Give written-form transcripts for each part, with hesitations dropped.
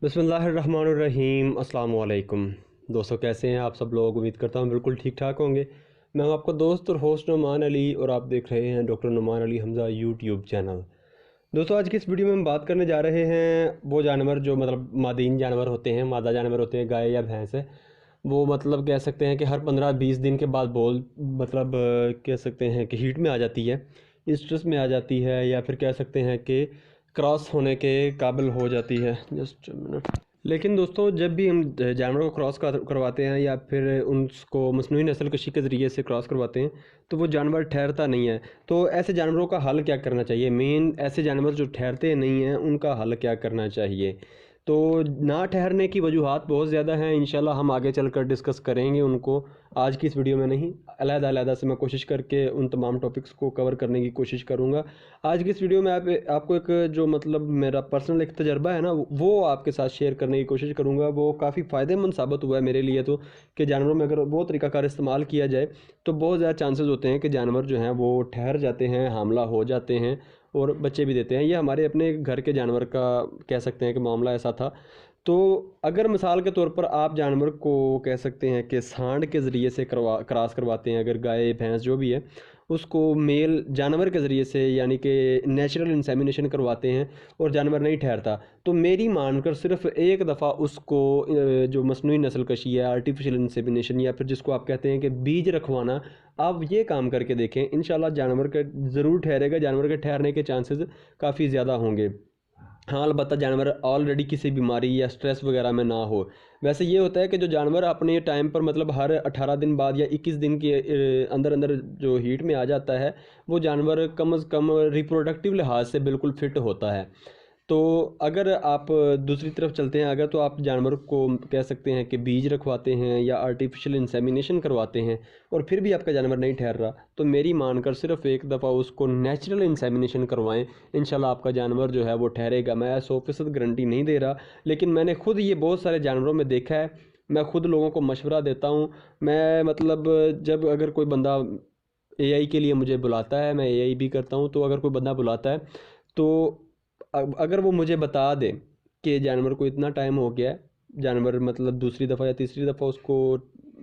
बिस्मिल्लाहिर्रहमानिर्रहीम। अस्सलाम वालेकुम दोस्तों, कैसे हैं आप सब लोग। उम्मीद करता हूँ बिल्कुल ठीक ठाक होंगे। मैं हूँ आपका दोस्त और होस्ट नोमान अली और आप देख रहे हैं doctor Noman Ali Hamza YouTube channel. दोस्तों, आज की इस वीडियो में हम बात करने जा रहे हैं वो जानवर जो मतलब मादीन जानवर होते हैं, मादा जानवर होते हैं, गाय या भैंस है। वो मतलब कह सकते हैं कि हर 15-20 दिन के बाद कह सकते हैं कि हीट में आ जाती है, स्ट्रेस में आ जाती है, या फिर कह सकते हैं कि क्रॉस होने के काबिल हो जाती है। Just minute. लेकिन दोस्तों, जब भी हम जानवरों को करवाते हैं या फिर उनको मस्नूई नस्ल कशी के ज़रिए से क्रॉस करवाते हैं तो वो जानवर ठहरता नहीं है। तो ऐसे जानवरों का हल क्या करना चाहिए, मेन ऐसे जानवर जो ठहरते नहीं हैं उनका हल क्या करना चाहिए। तो ना ठहरने की वजूहात बहुत ज़्यादा हैं, इंशाल्लाह हम आगे चलकर डिस्कस करेंगे उनको। आज की इस वीडियो में नहीं, अलग-अलग से मैं कोशिश करके उन तमाम टॉपिक्स को कवर करने की कोशिश करूँगा। आज की इस वीडियो में आपको एक जो मतलब मेरा पर्सनल एक तजर्बा है ना, वो आपके साथ शेयर करने की कोशिश करूँगा। वो काफ़ी फ़ायदेमंद साबित हुआ है मेरे लिए तो, कि जानवरों में अगर वो तरीक़ाकार इस्तेमाल किया जाए तो बहुत ज़्यादा चांसेस होते हैं कि जानवर जो हैं वो ठहर जाते हैं, हामला हो जाते हैं और बच्चे भी देते हैं। ये हमारे अपने घर के जानवर का कह सकते हैं कि मामला ऐसा था। तो अगर मिसाल के तौर पर आप जानवर को कह सकते हैं कि सांड के ज़रिए से क्रॉस करवाते हैं, अगर गाय भैंस जो भी है उसको मेल जानवर के ज़रिए से यानी कि नेचुरल इंसेमिनेशन करवाते हैं और जानवर नहीं ठहरता, तो मेरी मानकर सिर्फ एक दफ़ा उसको जो मस्नूई नस्ल कशी है, आर्टिफिशियल इंसेमिनेशन या फिर जिसको आप कहते हैं कि बीज रखवाना, आप ये काम करके देखें। इंशाल्लाह जानवर का ज़रूर ठहरेगा, जानवर के ठहरने के चांसेस काफ़ी ज़्यादा होंगे। हाँ, अलबत्ता जानवर ऑलरेडी किसी बीमारी या स्ट्रेस वगैरह में ना हो। वैसे ये होता है कि जो जानवर अपने टाइम पर मतलब हर 18 दिन बाद या 21 दिन के अंदर अंदर जो हीट में आ जाता है, वो जानवर कम से कम रिप्रोडक्टिव लिहाज से बिल्कुल फिट होता है। तो अगर आप दूसरी तरफ चलते हैं, अगर तो आप जानवर को कह सकते हैं कि बीज रखवाते हैं या आर्टिफिशियल इंसेमिनेशन करवाते हैं और फिर भी आपका जानवर नहीं ठहर रहा, तो मेरी मानकर सिर्फ एक दफ़ा उसको नेचुरल इंसेमिनेशन करवाएं। इंशाल्लाह आपका जानवर जो है वो ठहरेगा। मैं 100% गारंटी नहीं दे रहा, लेकिन मैंने खुद ये बहुत सारे जानवरों में देखा है। मैं खुद लोगों को मशवरा देता हूँ। मैं मतलब जब अगर कोई बंदा एआई के लिए मुझे बुलाता है, मैं एआई भी करता हूँ, तो अगर कोई बंदा बुलाता है तो अगर वो मुझे बता दे कि जानवर को इतना टाइम हो गया है, जानवर मतलब दूसरी दफ़ा या तीसरी दफ़ा उसको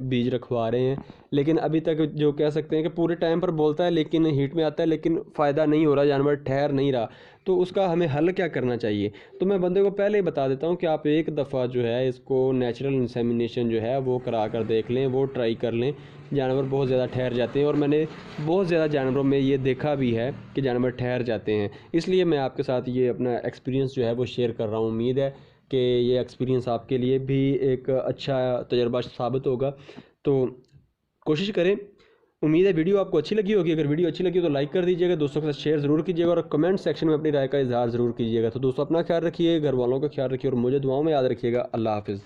बीज रखवा रहे हैं, लेकिन अभी तक जो कह सकते हैं कि पूरे टाइम पर बोलता है लेकिन हीट में आता है, लेकिन फ़ायदा नहीं हो रहा, जानवर ठहर नहीं रहा, तो उसका हमें हल क्या करना चाहिए। तो मैं बंदे को पहले ही बता देता हूँ कि आप एक दफ़ा जो है इसको नेचुरल इंसेमिनेशन जो है वो करा कर देख लें, वो ट्राई कर लें। जानवर बहुत ज़्यादा ठहर जाते हैं और मैंने बहुत ज़्यादा जानवरों में ये देखा भी है कि जानवर ठहर जाते हैं। इसलिए मैं आपके साथ ये अपना एक्सपीरियंस जो है वो शेयर कर रहा हूँ। उम्मीद है कि ये एक्सपीरियंस आपके लिए भी एक अच्छा तजर्बा साबित होगा। तो कोशिश करें। उम्मीद है वीडियो आपको अच्छी लगी होगी। अगर वीडियो अच्छी लगी तो लाइक कर दीजिएगा, दोस्तों के साथ शेयर ज़रूर कीजिएगा और कमेंट सेक्शन में अपनी राय का इजहार ज़रूर कीजिएगा। तो दोस्तों, अपना ख्याल रखिए, घर वालों का ख्याल रखिए और मुझे दुआओं में याद रखिएगा। अल्लाह हाफ़िज़।